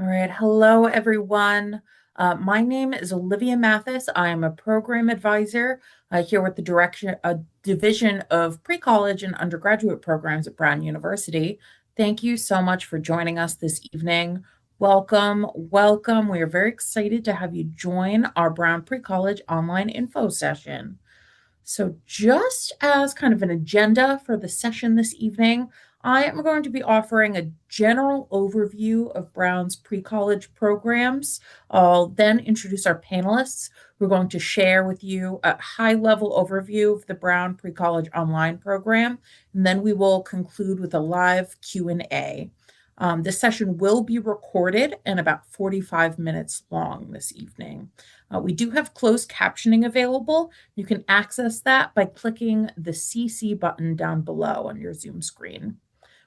All right. Hello, everyone. My name is Olivia Mathis. I am a program advisor here with the Division of Pre-College and Undergraduate Programs at Brown University. Thank you so much for joining us this evening. Welcome, welcome. We are very excited to have you join our Brown Pre-College online info session. So, just as kind of an agenda for the session this evening, I am going to be offering a general overview of Brown's pre-college programs. I'll then introduce our panelists who are going to share with you a high-level overview of the Brown Pre-College Online program, and then we will conclude with a live Q&A. This session will be recorded and about 45 minutes long this evening. We do have closed captioning available. You can access that by clicking the CC button down below on your Zoom screen.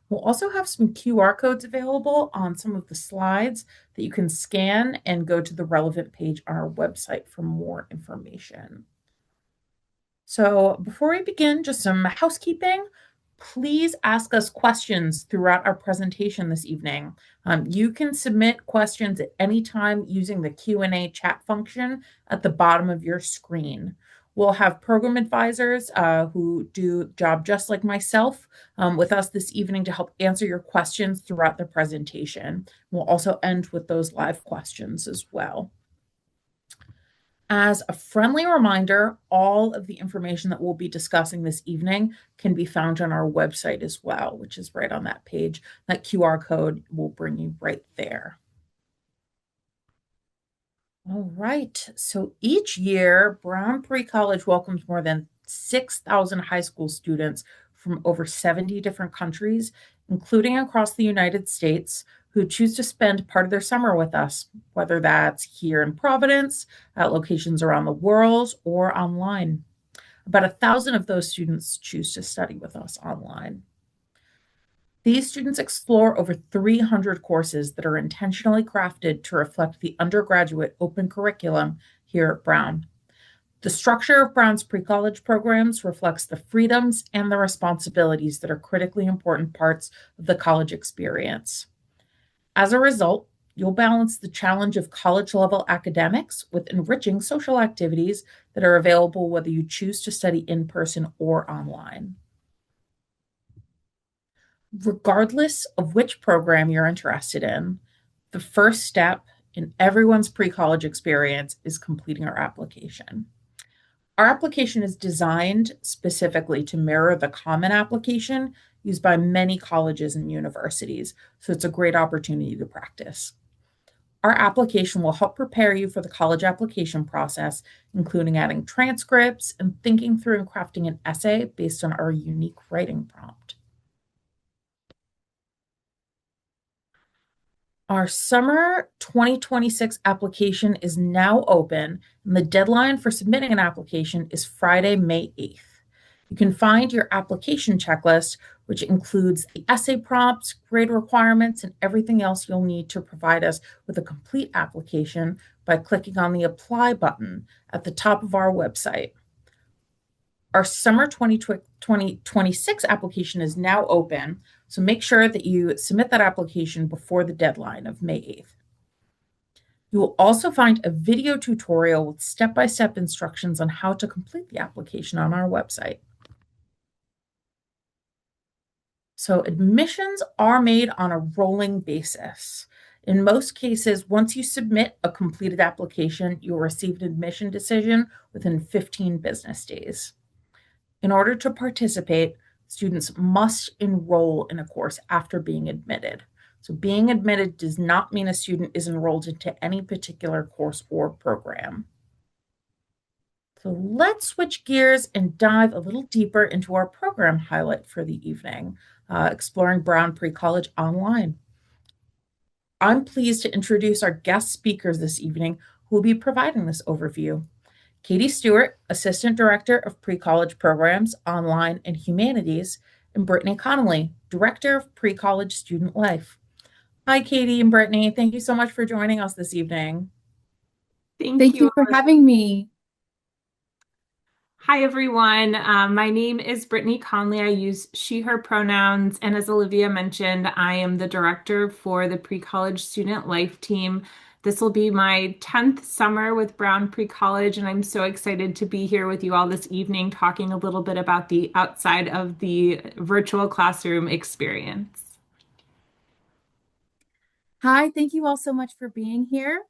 We'll also have some QR codes available on some of the slides that you can scan and go to the relevant page on our website for more information. So before we begin, just some housekeeping. Please ask us questions throughout our presentation this evening. You can submit questions at any time using the Q&A chat function at the bottom of your screen. We'll have program advisors who do the job just like myself with us this evening to help answer your questions throughout the presentation. We'll also end with those live questions as well. As a friendly reminder, all of the information that we'll be discussing this evening can be found on our website as well, which is right on that page. That QR code will bring you right there. All right, so each year, Brown Pre-College welcomes more than 6,000 high school students from over 70 different countries, including across the United States, who choose to spend part of their summer with us, whether that's here in Providence, at locations around the world, or online. About 1,000 of those students choose to study with us online. These students explore over 300 courses that are intentionally crafted to reflect the undergraduate open curriculum here at Brown. The structure of Brown's pre-college programs reflects the freedoms and the responsibilities that are critically important parts of the college experience. As a result, you'll balance the challenge of college-level academics with enriching social activities that are available whether you choose to study in person or online. Regardless of which program you're interested in, the first step in everyone's pre-college experience is completing our application. Our application is designed specifically to mirror the common application used by many colleges and universities, so it's a great opportunity to practice. Our application will help prepare you for the college application process, including adding transcripts and thinking through and crafting an essay based on our unique writing prompt. Our summer 2026 application is now open, and the deadline for submitting an application is Friday, May 8th. You can find your application checklist, which includes the essay prompts, grade requirements, and everything else you'll need to provide us with a complete application by clicking on the Apply button at the top of our website. Our summer 2026 application is now open, so make sure that you submit that application before the deadline of May 8th. You will also find a video tutorial with step-by-step instructions on how to complete the application on our website. So admissions are made on a rolling basis. In most cases, once you submit a completed application, you'll receive an admission decision within 15 business days. In order to participate, students must enroll in a course after being admitted. So being admitted does not mean a student is enrolled into any particular course or program. So let's switch gears and dive a little deeper into our program highlight for the evening, exploring Brown Pre-College Online. I'm pleased to introduce our guest speakers this evening who will be providing this overview. Katie Stewart, Assistant Director of Pre-College Programs, Online and Humanities, and Brittanny Connelly, Director of Pre-College Student Life. Hi, Katie and Brittanny. Thank you so much for joining us this evening. Thank you for having me. Hi, everyone. My name is Brittany Conley. I use she, her pronouns. And as Olivia mentioned, I am the director for the pre-college student life team. This will be my 10th summer with Brown Pre-College, and I'm so excited to be here with you all this evening talking a little bit about the outside of the virtual classroom experience. Hi, thank you all so much for being here.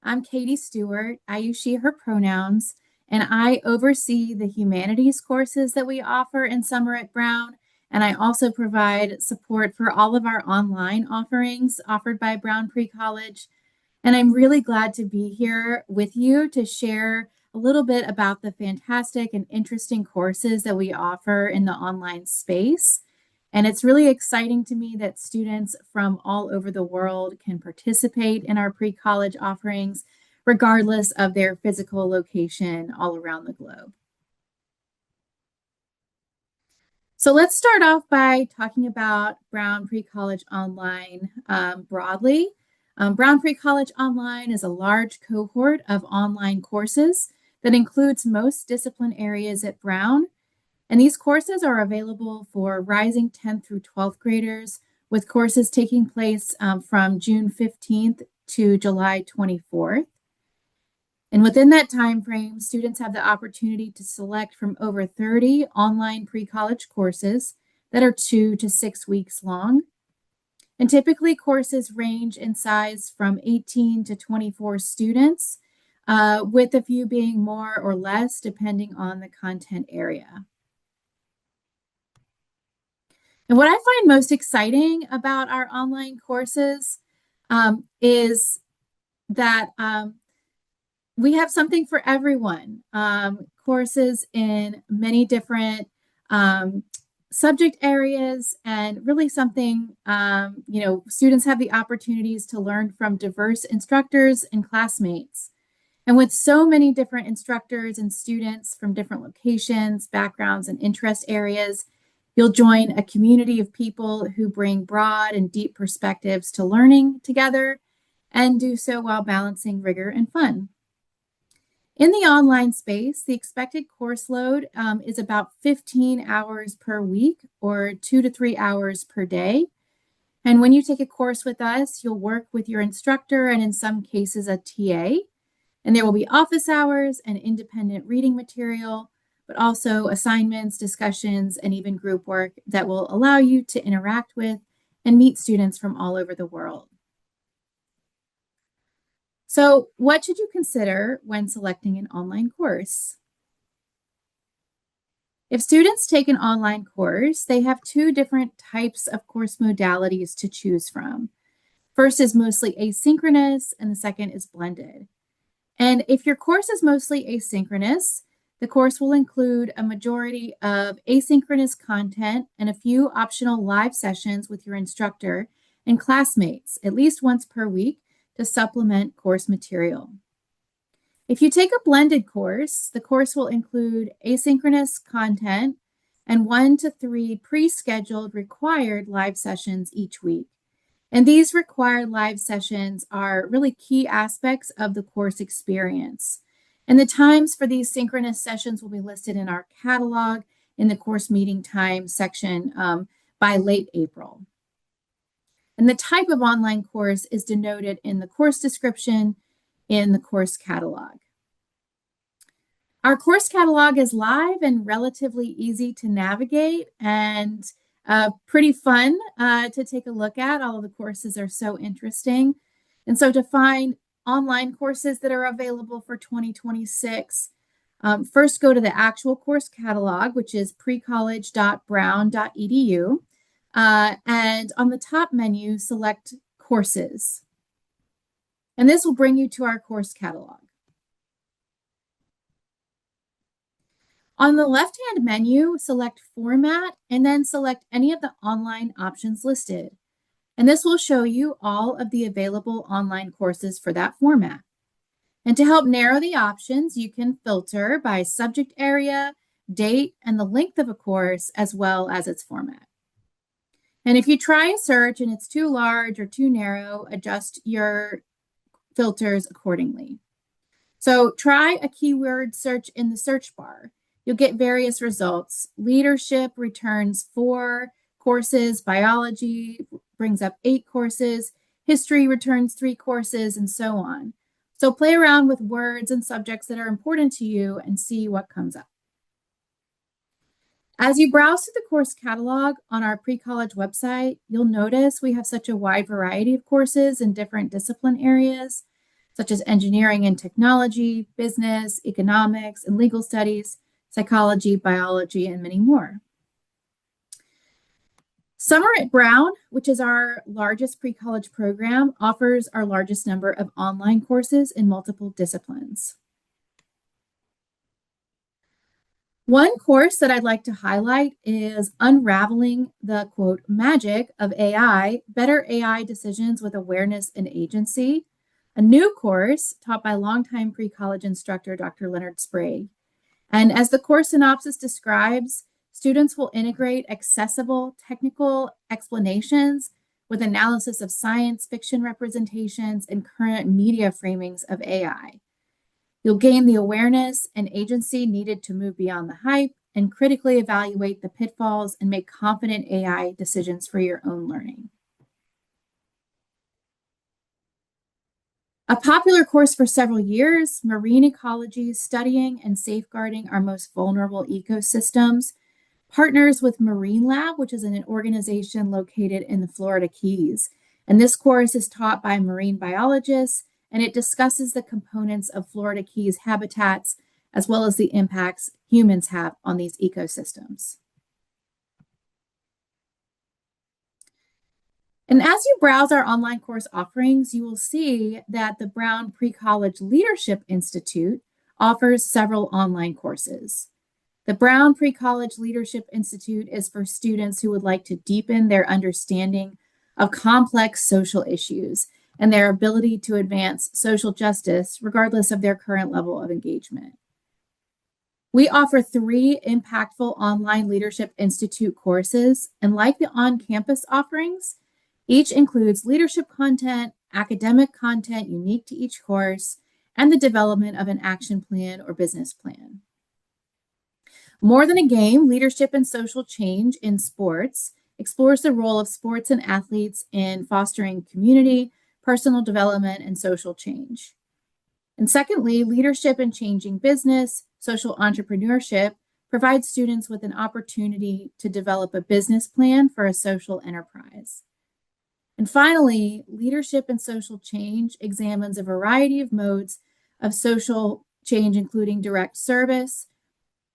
I'm Katie Stewart. I use she, her pronouns, and I oversee the humanities courses that we offer in summer at Brown. And I also provide support for all of our online offerings offered by Brown Pre-College. And I'm really glad to be here with you to share a little bit about the fantastic and interesting courses that we offer in the online space. And it's really exciting to me that students from all over the world can participate in our pre-college offerings, regardless of their physical location all around the globe. So let's start off by talking about Brown Pre-College Online broadly. Brown Pre-College Online is a large cohort of online courses that includes most discipline areas at Brown. And these courses are available for rising 10th through 12th graders, with courses taking place from June 15th to July 24th. And within that time frame, students have the opportunity to select from over 30 online pre-college courses that are 2 to 6 weeks long. And typically courses range in size from 18 to 24 students, with a few being more or less depending on the content area. And what I find most exciting about our online courses is that we have something for everyone. Courses in many different subject areas, and really something, students have the opportunities to learn from diverse instructors and classmates. And with so many different instructors and students from different locations, backgrounds, and interest areas, you'll join a community of people who bring broad and deep perspectives to learning together and do so while balancing rigor and fun. In the online space, the expected course load is about 15 hours per week or 2 to 3 hours per day. And when you take a course with us, you'll work with your instructor and in some cases a TA. And there will be office hours and independent reading material, but also assignments, discussions, and even group work that will allow you to interact with and meet students from all over the world. So, what should you consider when selecting an online course? If students take an online course, they have two different types of course modalities to choose from. First is mostly asynchronous, and the second is blended. And if your course is mostly asynchronous, the course will include a majority of asynchronous content and a few optional live sessions with your instructor and classmates at least once per week to supplement course material. If you take a blended course, the course will include asynchronous content and 1 to 3 pre-scheduled required live sessions each week. And these required live sessions are really key aspects of the course experience. And the times for these synchronous sessions will be listed in our catalog in the course meeting time section by late April. And the type of online course is denoted in the course description in the course catalog. Our course catalog is live and relatively easy to navigate and pretty fun to take a look at. All of the courses are so interesting. And so to find online courses that are available for 2026, first go to the actual course catalog, which is precollege.brown.edu. And on the top menu, select courses. And this will bring you to our course catalog. On the left-hand menu, select Format and then select any of the online options listed. And this will show you all of the available online courses for that format. And to help narrow the options, you can filter by subject area, date, and the length of a course, as well as its format. And if you try a search and it's too large or too narrow, adjust your filters accordingly. So try a keyword search in the search bar. you'll get various results. Leadership returns 4 courses, biology brings up 8 courses, history returns 3 courses, and so on. So play around with words and subjects that are important to you and see what comes up. As you browse through the course catalog on our pre-college website, you'll notice we have such a wide variety of courses in different discipline areas, such as engineering and technology, business, economics, and legal studies, psychology, biology, and many more. Summer at Brown, which is our largest pre-college program, offers our largest number of online courses in multiple disciplines. One course that I'd like to highlight is Unraveling the, quote, magic of AI, Better AI Decisions with Awareness and Agency, a new course taught by longtime pre-college instructor, Dr. Leonard Sprague. And as the course synopsis describes, students will integrate accessible technical explanations with analysis of science fiction representations and current media framings of AI. You'll gain the awareness and agency needed to move beyond the hype and critically evaluate the pitfalls and make confident AI decisions for your own learning. A popular course for several years, Marine Ecology, Studying and Safeguarding Our Most Vulnerable Ecosystems, partners with Marine Lab, which is an organization located in the Florida Keys. And this course is taught by marine biologists, and it discusses the components of Florida Keys habitats, as well as the impacts humans have on these ecosystems. And as you browse our online course offerings, you will see that the Brown Pre-College Leadership Institute offers several online courses. The Brown Pre-College Leadership Institute is for students who would like to deepen their understanding of complex social issues and their ability to advance social justice regardless of their current level of engagement. We offer 3 impactful online Leadership Institute courses, and like the on-campus offerings, each includes leadership content, academic content unique to each course, and the development of an action plan or business plan. More Than a Game, Leadership and Social Change in Sports explores the role of sports and athletes in fostering community, personal development, and social change. And secondly, Leadership in Changing Business, Social Entrepreneurship provides students with an opportunity to develop a business plan for a social enterprise. And finally, Leadership and Social Change examines a variety of modes of social change, including direct service,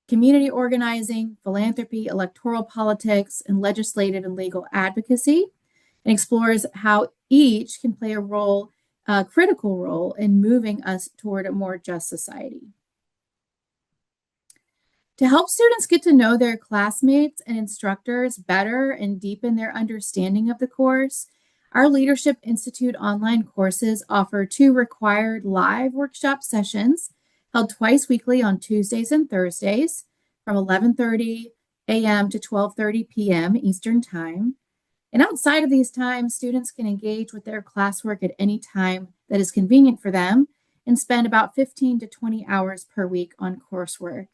community organizing, philanthropy, electoral politics, and legislative and legal advocacy, and explores how each can play a critical role in moving us toward a more just society. To help students get to know their classmates and instructors better and deepen their understanding of the course, our Leadership Institute online courses offer 2 required live workshop sessions held twice weekly on Tuesdays and Thursdays from 11:30 a.m. to 12:30 p.m. Eastern Time. And outside of these times, students can engage with their classwork at any time that is convenient for them and spend about 15 to 20 hours per week on coursework.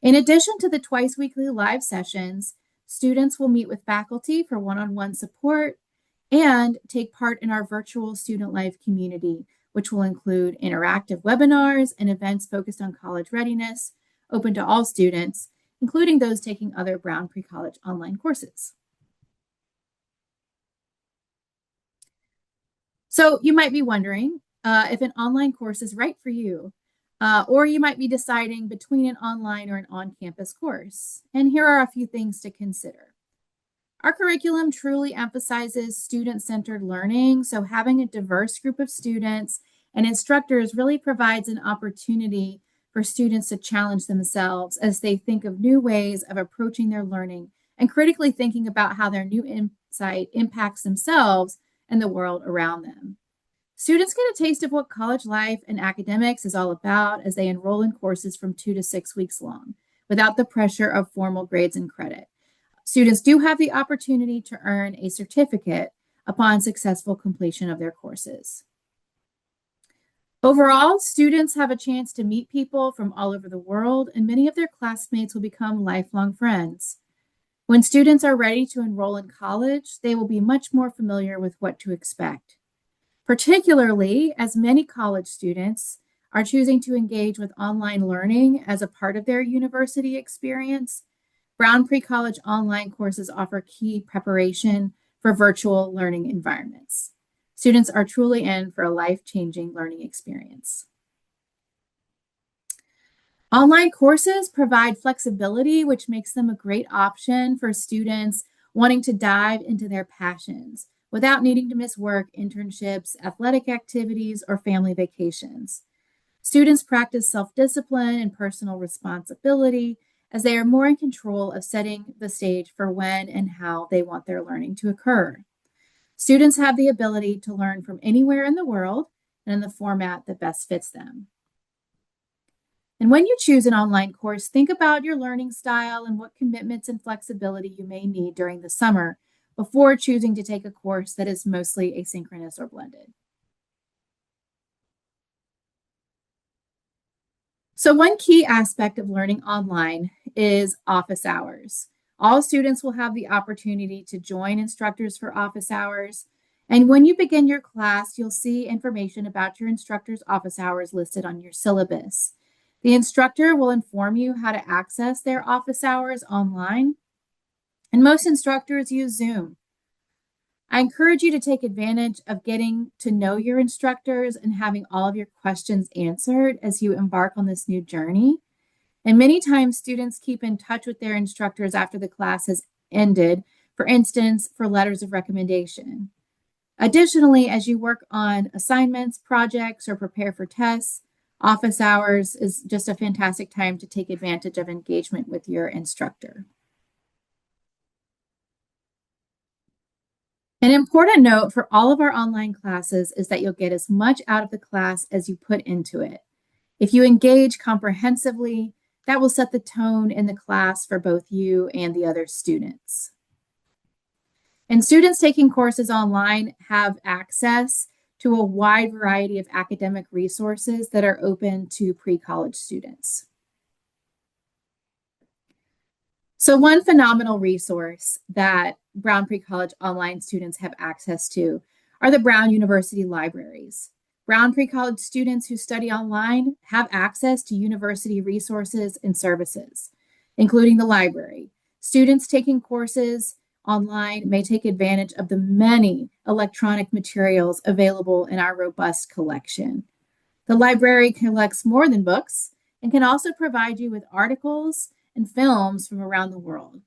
In addition to the twice weekly live sessions, students will meet with faculty for one-on-one support and take part in our virtual student life community, which will include interactive webinars and events focused on college readiness, open to all students, including those taking other Brown Pre-College online courses. So you might be wondering if an online course is right for you, or you might be deciding between an online or an on-campus course. And here are a few things to consider. Our curriculum truly emphasizes student-centered learning, so having a diverse group of students and instructors really provides an opportunity for students to challenge themselves as they think of new ways of approaching their learning and critically thinking about how their new insight impacts themselves and the world around them. Students get a taste of what college life and academics is all about as they enroll in courses from 2 to 6 weeks long, without the pressure of formal grades and credit. Students do have the opportunity to earn a certificate upon successful completion of their courses. Overall, students have a chance to meet people from all over the world, and many of their classmates will become lifelong friends. When students are ready to enroll in college, they will be much more familiar with what to expect, particularly as many college students are choosing to engage with online learning as a part of their university experience. Brown Pre-College online courses offer key preparation for virtual learning environments. Students are truly in for a life-changing learning experience. Online courses provide flexibility, which makes them a great option for students wanting to dive into their passions without needing to miss work, internships, athletic activities, or family vacations. Students practice self-discipline and personal responsibility as they are more in control of setting the stage for when and how they want their learning to occur. Students have the ability to learn from anywhere in the world and in the format that best fits them. And when you choose an online course, think about your learning style and what commitments and flexibility you may need during the summer before choosing to take a course that is mostly asynchronous or blended. So one key aspect of learning online is office hours. All students will have the opportunity to join instructors for office hours. And when you begin your class, you'll see information about your instructor's office hours listed on your syllabus. The instructor will inform you how to access their office hours online, and most instructors use Zoom. I encourage you to take advantage of getting to know your instructors and having all of your questions answered as you embark on this new journey. And many times, students keep in touch with their instructors after the class has ended, for instance, for letters of recommendation. Additionally, as you work on assignments, projects, or prepare for tests, office hours is just a fantastic time to take advantage of engagement with your instructor. An important note for all of our online classes is that you'll get as much out of the class as you put into it. If you engage comprehensively, that will set the tone in the class for both you and the other students. And students taking courses online have access to a wide variety of academic resources that are open to pre-college students. So one phenomenal resource that Brown Pre-College online students have access to are the Brown University libraries. Brown Pre-College students who study online have access to university resources and services, including the library. Students taking courses online may take advantage of the many electronic materials available in our robust collection. The library collects more than books and can also provide you with articles and films from around the world.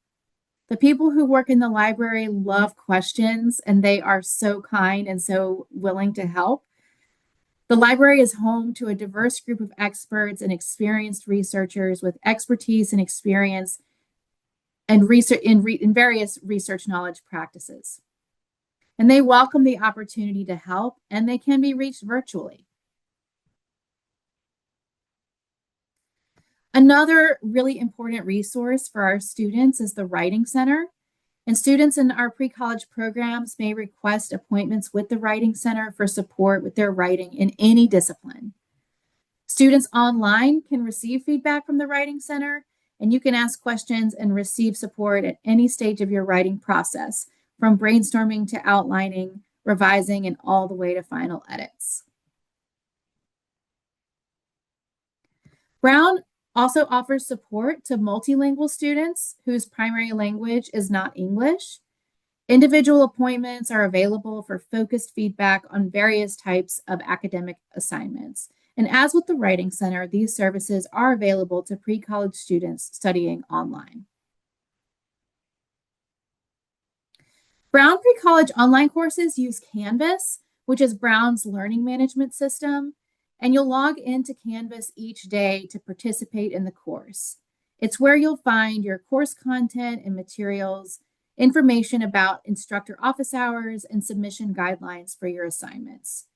The people who work in the library love questions, and they are so kind and so willing to help. The library is home to a diverse group of experts and experienced researchers with expertise and experience and research in various research knowledge practices. And they welcome the opportunity to help, and they can be reached virtually. Another really important resource for our students is the Writing Center. And students in our pre-college programs may request appointments with the Writing Center for support with their writing in any discipline. Students online can receive feedback from the Writing Center, and you can ask questions and receive support at any stage of your writing process, from brainstorming to outlining, revising, and all the way to final edits. Brown also offers support to multilingual students whose primary language is not English. Individual appointments are available for focused feedback on various types of academic assignments. And as with the Writing Center, these services are available to pre-college students studying online. Brown Pre-College online courses use Canvas, which is Brown's learning management system, and you'll log into Canvas each day to participate in the course. It's where you'll find your course content and materials, information about instructor office hours, and submission guidelines for your assignments.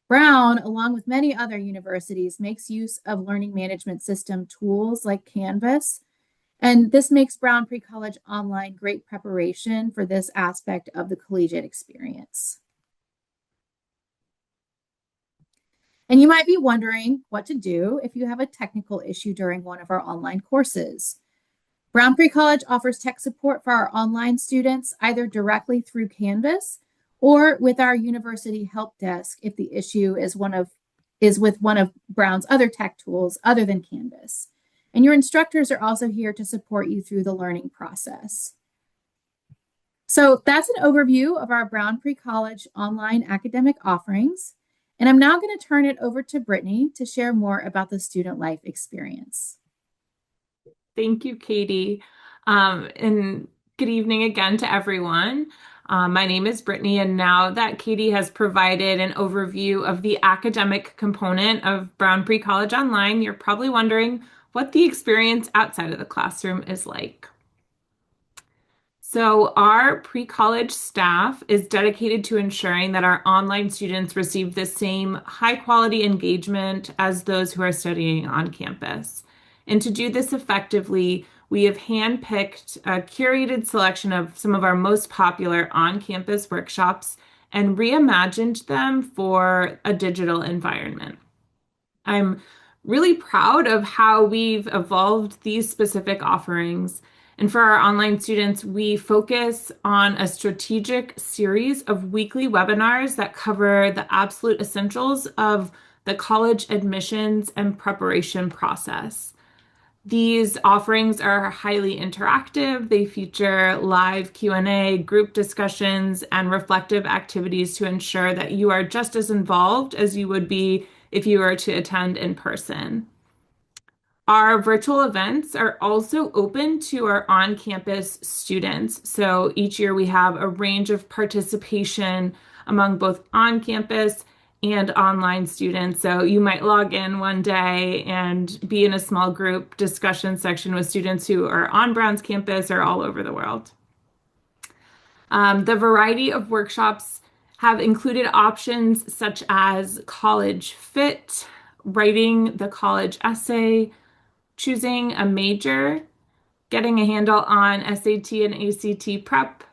Brown, along with many other universities, makes use of learning management system tools like Canvas, and this makes Brown Pre-College Online great preparation for this aspect of the collegiate experience. And you might be wondering what to do if you have a technical issue during one of our online courses. Brown Pre-College offers tech support for our online students, either directly through Canvas or with our university help desk if the issue is with one of Brown's other tech tools other than Canvas. And your instructors are also here to support you through the learning process. So that's an overview of our Brown Pre-College online academic offerings. And I'm now going to turn it over to Brittany to share more about the student life experience. Thank you, Katie. And good evening again to everyone. My name is Brittany, and now that Katie has provided an overview of the academic component of Brown Pre-College Online, you're probably wondering what the experience outside of the classroom is like. So our pre-college staff is dedicated to ensuring that our online students receive the same high-quality engagement as those who are studying on campus. And to do this effectively, we have handpicked a curated selection of some of our most popular on-campus workshops and reimagined them for a digital environment. I'm really proud of how we've evolved these specific offerings. And for our online students, we focus on a strategic series of weekly webinars that cover the absolute essentials of the college admissions and preparation process. These offerings are highly interactive. They feature live Q&A, group discussions, and reflective activities to ensure that you are just as involved as you would be if you were to attend in person. Our virtual events are also open to our on-campus students. So each year we have a range of participation among both on-campus and online students. So you might log in one day and be in a small group discussion section with students who are on Brown's campus or all over the world. The variety of workshops have included options such as college fit, writing the college essay, choosing a major, getting a handle on SAT and ACT prep,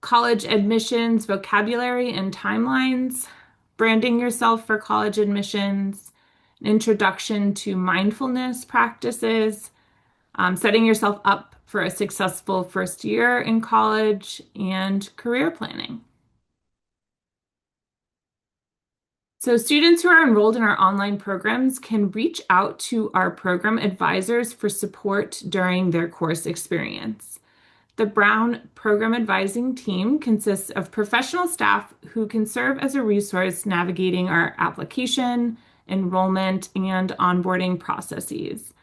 college admissions, vocabulary and timelines, branding yourself for college admissions, an introduction to mindfulness practices, setting yourself up for a successful first year in college, and career planning. So students who are enrolled in our online programs can reach out to our program advisors for support during their course experience. The Brown program advising team consists of professional staff who can serve as a resource navigating our application, enrollment, and onboarding processes.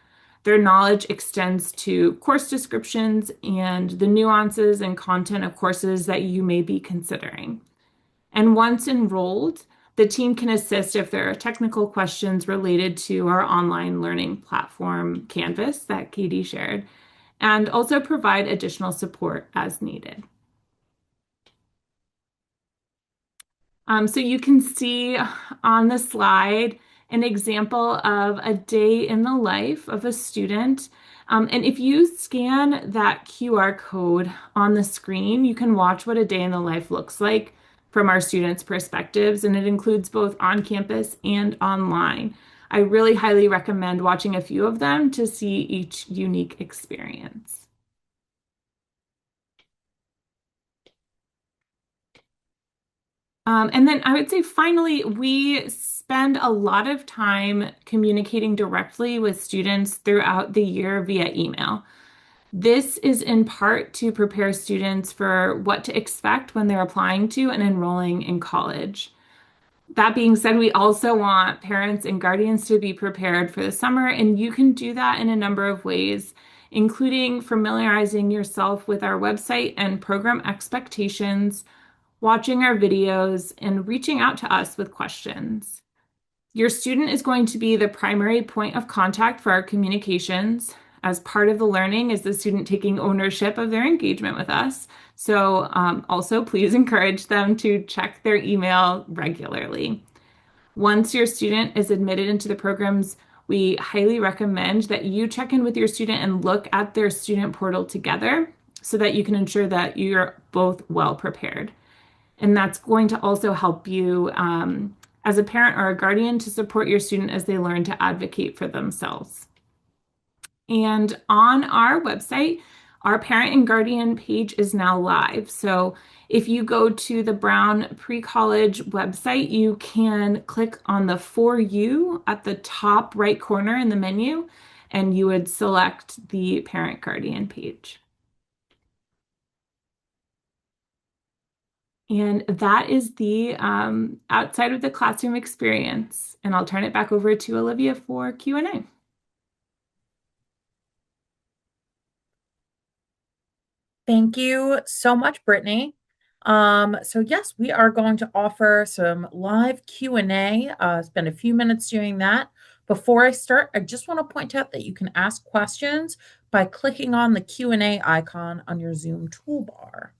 Their knowledge extends to course descriptions and the nuances and content of courses that you may be considering. And once enrolled, the team can assist if there are technical questions related to our online learning platform, Canvas, that Katie shared, and also provide additional support as needed. So you can see on the slide an example of a day in the life of a student. And if you scan that QR code on the screen, you can watch what a day in the life looks like from our students' perspectives, and it includes both on campus and online. I really highly recommend watching a few of them to see each unique experience. And then I would say finally, we spend a lot of time communicating directly with students throughout the year via email. This is in part to prepare students for what to expect when they're applying to and enrolling in college. That being said, we also want parents and guardians to be prepared for the summer, and you can do that in a number of ways, including familiarizing yourself with our website and program expectations, watching our videos, and reaching out to us with questions. Your student is going to be the primary point of contact for our communications. As part of the learning is the student taking ownership of their engagement with us. So also please encourage them to check their email regularly. Once your student is admitted into the programs, we highly recommend that you check in with your student and look at their student portal together so that you can ensure that you're both well prepared. And that's going to also help you as a parent or a guardian to support your student as they learn to advocate for themselves. And on our website, our parent and guardian page is now live. So if you go to the Brown Pre-College website, you can click on the For You at the top right corner in the menu, and you would select the parent guardian page. And that is the outside of the classroom experience. And I'll turn it back over to Olivia for Q&A. Thank you so much, Brittany. So yes, we are going to offer some live Q&A. Spend a few minutes doing that. Before I start, I just want to point out that you can ask questions by clicking on the Q&A icon on your Zoom toolbar.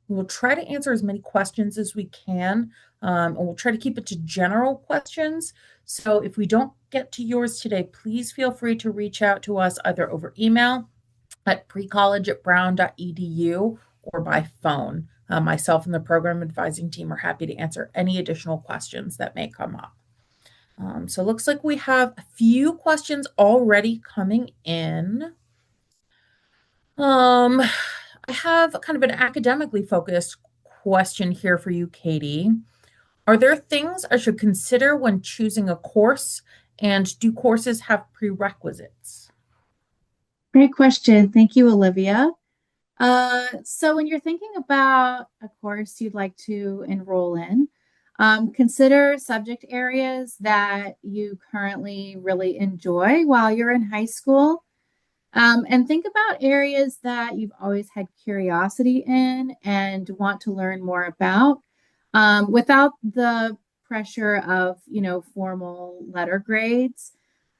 We'll try to answer as many questions as we can, and we'll try to keep it to general questions. So if we don't get to yours today, please feel free to reach out to us either over email at precollege@brown.edu or by phone. Myself and the program advising team are happy to answer any additional questions that may come up. So it looks like we have a few questions already coming in. I have kind of an academically focused question here for you, Katie. Are there things I should consider when choosing a course, and do courses have prerequisites? Great question. Thank you, Olivia. So when you're thinking about a course you'd like to enroll in, consider subject areas that you currently really enjoy while you're in high school. And think about areas that you've always had curiosity in and want to learn more about, without the pressure of, formal letter grades.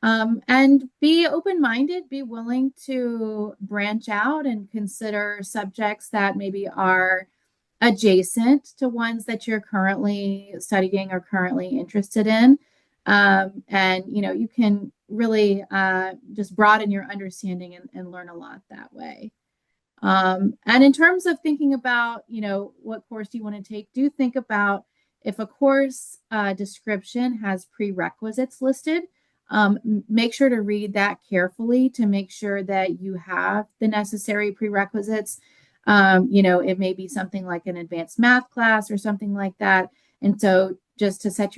And be open-minded, be willing to branch out and consider subjects that maybe are adjacent to ones that you're currently studying or currently interested in. And you can really just broaden your understanding and learn a lot that way. And in terms of thinking about, what course you want to take, do think about if a course description has prerequisites listed. Make sure to read that carefully to make sure that you have the necessary prerequisites. It may be something like an advanced math class or something like that. And so just to set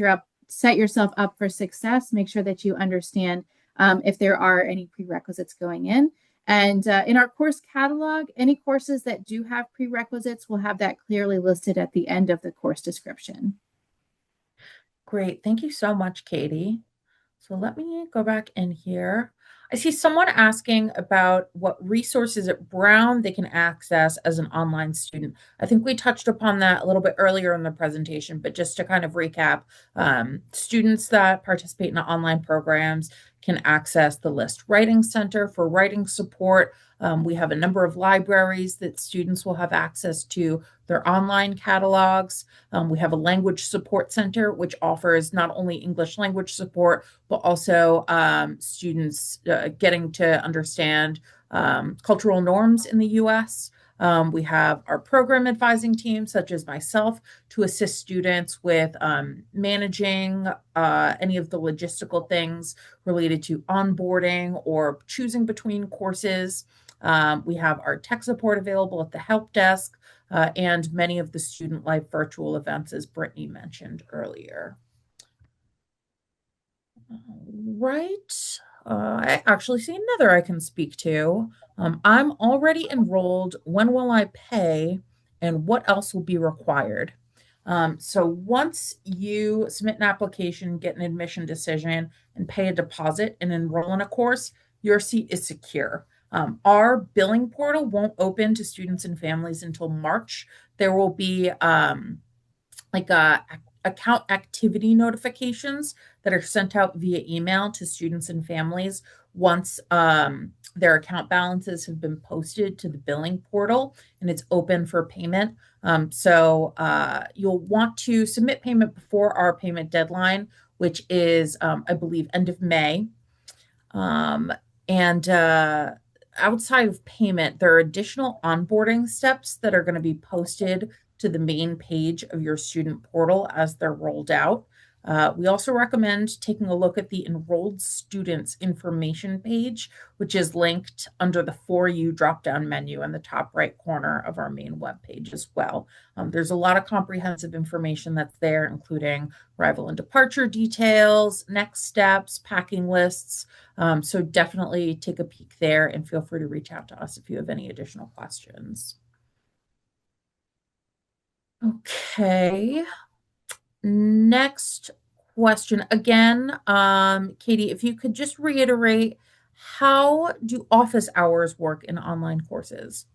yourself up for success, make sure that you understand if there are any prerequisites going in. And in our course catalog, any courses that do have prerequisites will have that clearly listed at the end of the course description. Great. Thank you so much, Katie. So let me go back in here. I see someone asking about what resources at Brown they can access as an online student. I think we touched upon that a little bit earlier in the presentation, but just to kind of recap, students that participate in online programs can access the List Writing Center for writing support. We have a number of libraries that students will have access to their online catalogs. We have a language support center, which offers not only English language support, but also students getting to understand cultural norms in the US. We have our program advising team, such as myself, to assist students with managing any of the logistical things related to onboarding or choosing between courses. We have our tech support available at the help desk and many of the student life virtual events, as Brittany mentioned earlier. Right. I actually see another I can speak to. I'm already enrolled. When will I pay? And what else will be required? So once you submit an application, get an admission decision, and pay a deposit and enroll in a course, your seat is secure. Our billing portal won't open to students and families until March. There will be account activity notifications that are sent out via email to students and families once their account balances have been posted to the billing portal and it's open for payment. So you'll want to submit payment before our payment deadline, which is, I believe, end of May. And outside of payment, there are additional onboarding steps that are going to be posted to the main page of your student portal as they're rolled out. We also recommend taking a look at the enrolled students information page, which is linked under the For You drop-down menu in the top right corner of our main webpage as well. There's a lot of comprehensive information that's there, including arrival and departure details, next steps, packing lists. So definitely take a peek there and feel free to reach out to us if you have any additional questions. Okay. Next question. Again, Katie, if you could just reiterate, how do office hours work in online courses?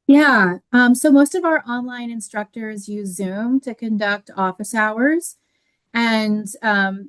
Yeah, so most of our online instructors use Zoom to conduct office hours, and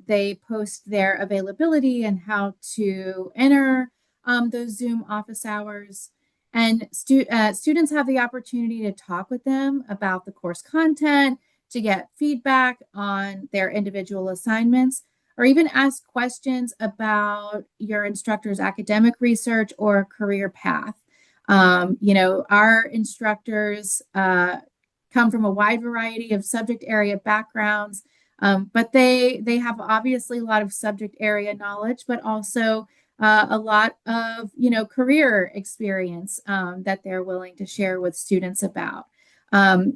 they post their availability and how to enter those Zoom office hours. And students have the opportunity to talk with them about the course content, to get feedback on their individual assignments, or even ask questions about your instructor's academic research or career path. Our instructors come from a wide variety of subject area backgrounds, but they have obviously a lot of subject area knowledge, but also a lot of career experience that they're willing to share with students about.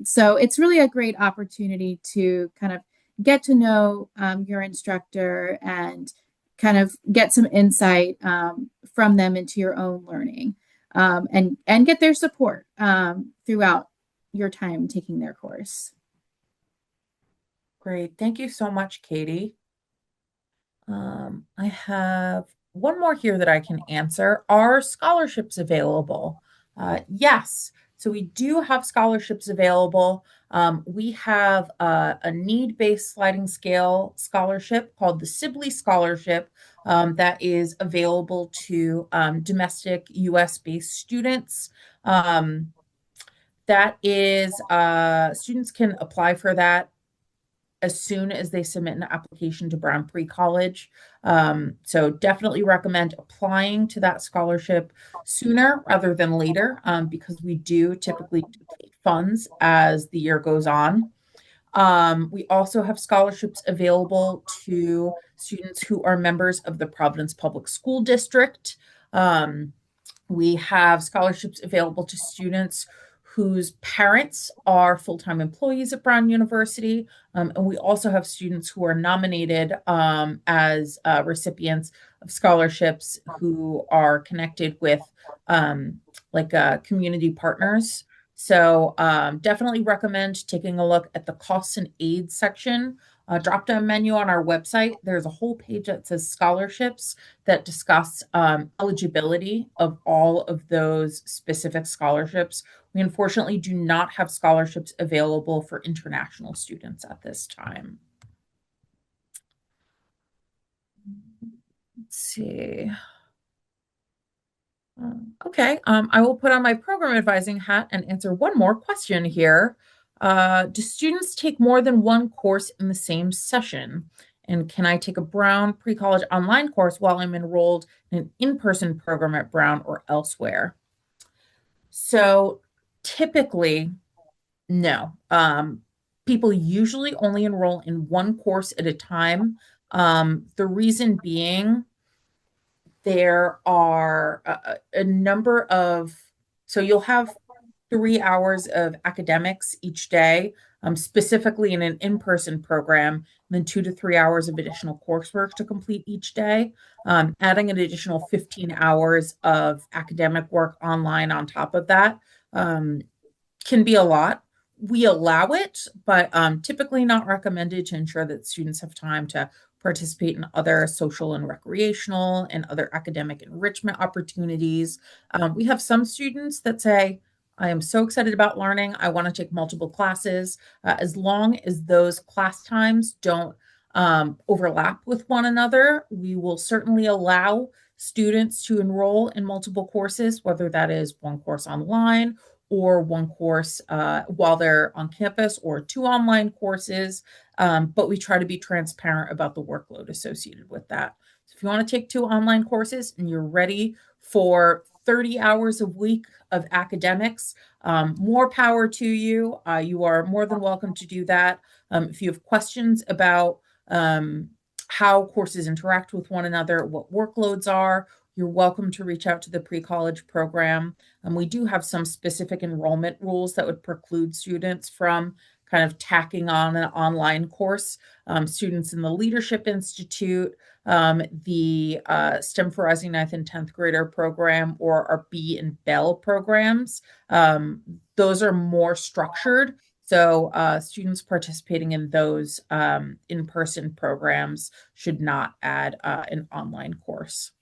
So it's really a great opportunity to kind of get to know your instructor and kind of get some insight from them into your own learning, and get their support throughout your time taking their course. Great. Thank you so much, Katie. I have one more here that I can answer. Are scholarships available? Yes. So we do have scholarships available. We have a need-based sliding scale scholarship called the Sibley Scholarship that is available to domestic US-based students. That is, students can apply for that as soon as they submit an application to Brown Pre-College. So definitely recommend applying to that scholarship sooner rather than later, because we do typically deplete funds as the year goes on. We also have scholarships available to students who are members of the Providence Public School District. We have scholarships available to students whose parents are full-time employees at Brown University. And we also have students who are nominated as recipients of scholarships who are connected with community partners. So definitely recommend taking a look at the costs and aids section drop-down menu on our website. There's a whole page that says scholarships that discuss eligibility of all of those specific scholarships. We unfortunately do not have scholarships available for international students at this time. Let's see. Okay, I will put on my program advising hat and answer one more question here. Do students take more than one course in the same session? And can I take a Brown pre-college online course while I'm enrolled in an in-person program at Brown or elsewhere? So typically, no. People usually only enroll in one course at a time. The reason being, there are a number of, so you'll have 3 hours of academics each day, specifically in an in-person program, and then 2 to 3 hours of additional coursework to complete each day. Adding an additional 15 hours of academic work online on top of that can be a lot. We allow it, but typically not recommended to ensure that students have time to participate in other social and recreational and other academic enrichment opportunities. We have some students that say, I am so excited about learning. I want to take multiple classes. As long as those class times don't overlap with one another, we will certainly allow students to enroll in multiple courses, whether that is one course online or one course while they're on campus or two online courses. But we try to be transparent about the workload associated with that. So if you want to take two online courses and you're ready for 30 hours a week of academics, more power to you. You are more than welcome to do that. If you have questions about how courses interact with one another, what workloads are, you're welcome to reach out to the pre-college program. We do have some specific enrollment rules that would preclude students from kind of tacking on an online course. Students in the Leadership Institute, the STEM for Rising Ninth and 10th grader program, or our B and Bell programs. Those are more structured. So students participating in those in-person programs should not add an online course.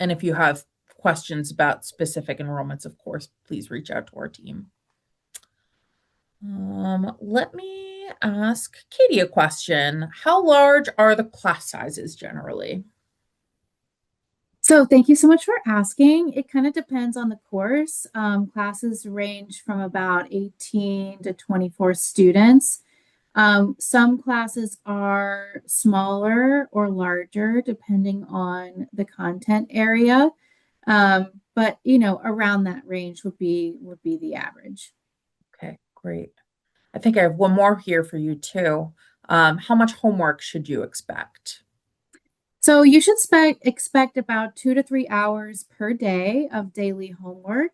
And if you have questions about specific enrollments, of course, please reach out to our team. Let me ask Katie a question. How large are the class sizes generally? So thank you so much for asking. It kind of depends on the course. Classes range from about 18 to 24 students. Some classes are smaller or larger depending on the content area. But around that range would be the average. Okay, great. I think I have one more here for you too. How much homework should you expect? So you should expect about 2 to 3 hours per day of daily homework.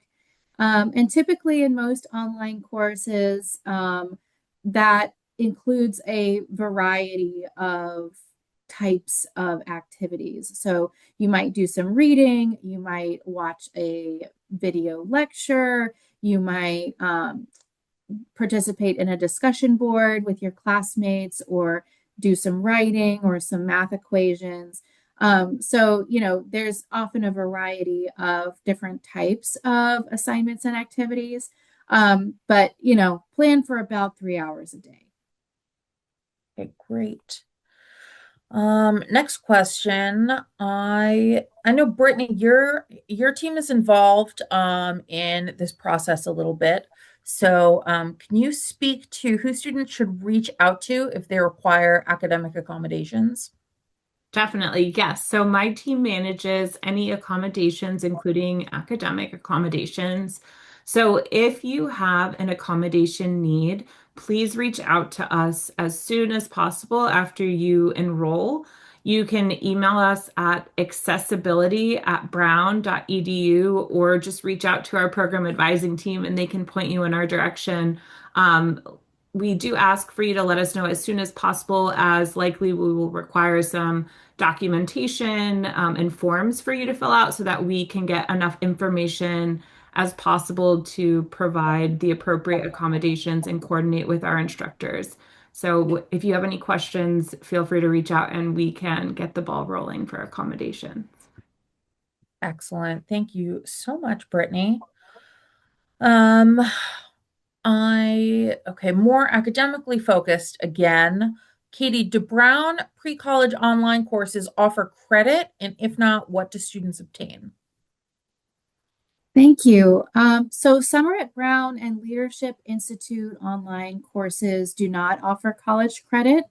And typically in most online courses, that includes a variety of types of activities. So you might do some reading, you might watch a video lecture, you might participate in a discussion board with your classmates or do some writing or some math equations. So, there's often a variety of different types of assignments and activities. But, plan for about 3 hours a day. Okay, great. Next question. I know Brittany, your team is involved in this process a little bit. So can you speak to who students should reach out to if they require academic accommodations? Definitely, yes. So my team manages any accommodations, including academic accommodations. So if you have an accommodation need, please reach out to us as soon as possible after you enroll. You can email us at accessibility@brown.edu or just reach out to our program advising team and they can point you in our direction. We do ask for you to let us know as soon as possible, as likely we will require some documentation and forms for you to fill out so that we can get enough information as possible to provide the appropriate accommodations and coordinate with our instructors. So if you have any questions, feel free to reach out and we can get the ball rolling for accommodations. Excellent. Thank you so much, Brittany. Um, okay, more academically focused again. Katie, do Brown pre-college online courses offer credit? And if not, what do students obtain? Thank you. So Summer at Brown and Leadership Institute online courses do not offer college credit.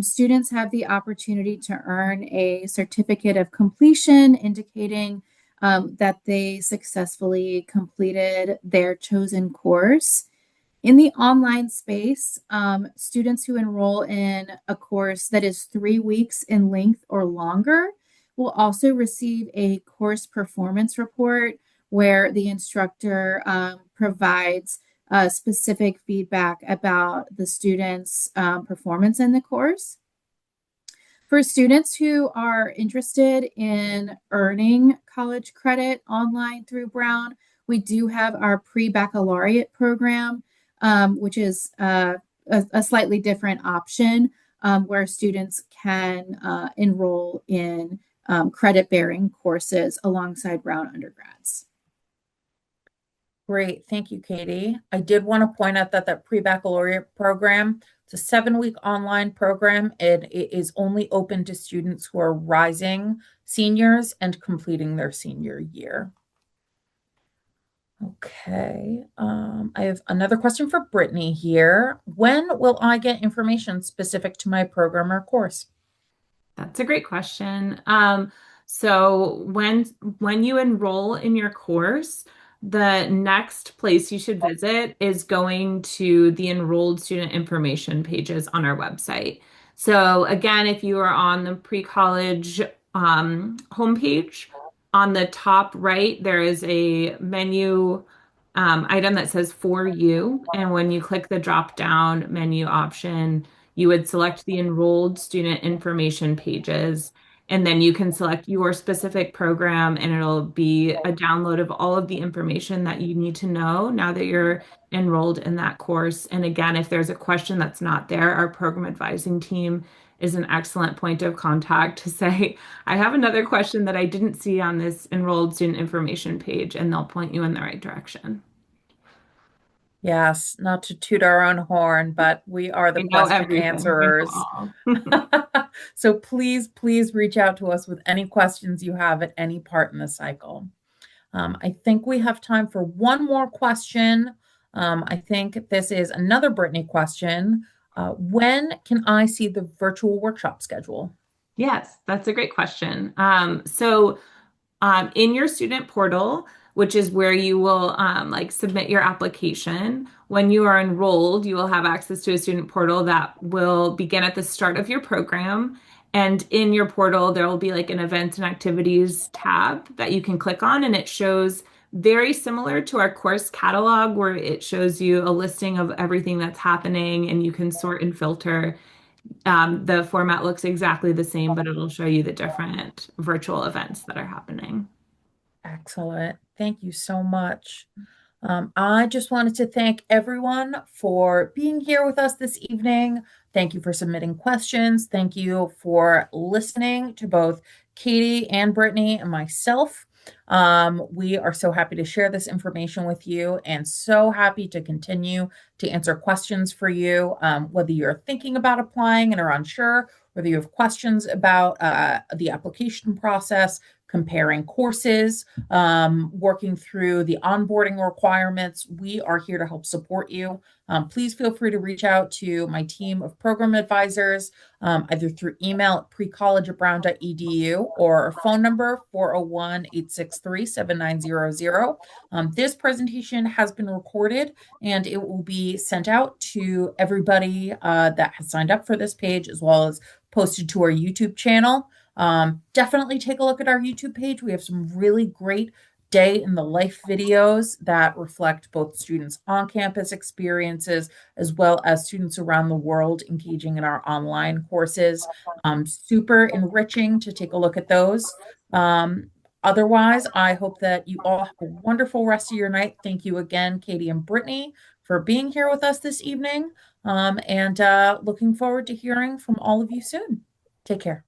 Students have the opportunity to earn a certificate of completion indicating that they successfully completed their chosen course. In the online space, students who enroll in a course that is 3 weeks in length or longer will also receive a course performance report where the instructor provides specific feedback about the student's performance in the course. For students who are interested in earning college credit online through Brown, we do have our pre-baccalaureate program, which is a slightly different option where students can enroll in credit-bearing courses alongside Brown undergrads. Great. Thank you, Katie. I did want to point out that that pre-baccalaureate program, it's a 7-week online program. It is only open to students who are rising seniors and completing their senior year. Okay. I have another question for Brittany here. When will I get information specific to my program or course? That's a great question. So when you enroll in your course, The next place you should visit is going to the enrolled student information pages on our website. So again, if you are on the pre-college homepage, on the top right, there is a menu item that says For You. And when you click the drop-down menu option, you would select the enrolled student information pages. And then you can select your specific program, and it'll be a download of all of the information that you need to know now that you're enrolled in that course. And again, if there's a question that's not there, our program advising team is an excellent point of contact to say, I have another question that I didn't see on this enrolled student information page, and they'll point you in the right direction. Yes, not to toot our own horn, but we are the I know question everything. We know answerers. all. So please, please reach out to us with any questions you have at any part in the cycle. I think we have time for one more question. I think this is another Brittany question. When can I see the virtual workshop schedule? Yes, that's a great question. In your student portal, which is where you will like submit your application. When you are enrolled, you will have access to a student portal that will begin at the start of your program. And in your portal, there will be like an events and activities tab that you can click on, and it shows very similar to our course catalog, where it shows you a listing of everything that's happening and you can sort and filter. The format looks exactly the same, but it'll show you the different virtual events that are happening. Excellent. Thank you so much. I just wanted to thank everyone for being here with us this evening. Thank you for submitting questions. Thank you for listening to both Katie and Brittany and myself. We are so happy to share this information with you and so happy to continue to answer questions for you, whether you're thinking about applying and are unsure, whether you have questions about the application process, comparing courses, working through the onboarding requirements. We are here to help support you. Please feel free to reach out to my team of program advisors, either through email at precollege@brown.edu or our phone number 401-863-7900. This presentation has been recorded and it will be sent out to everybody that has signed up for this page, as well as posted to our YouTube channel. Definitely take a look at our YouTube page. We have some really great day in the life videos that reflect both students on campus experiences as well as students around the world engaging in our online courses. Super enriching to take a look at those. Otherwise, I hope that you all have a wonderful rest of your night. Thank you again, Katie and Brittany, for being here with us this evening. And looking forward to hearing from all of you soon. Take care.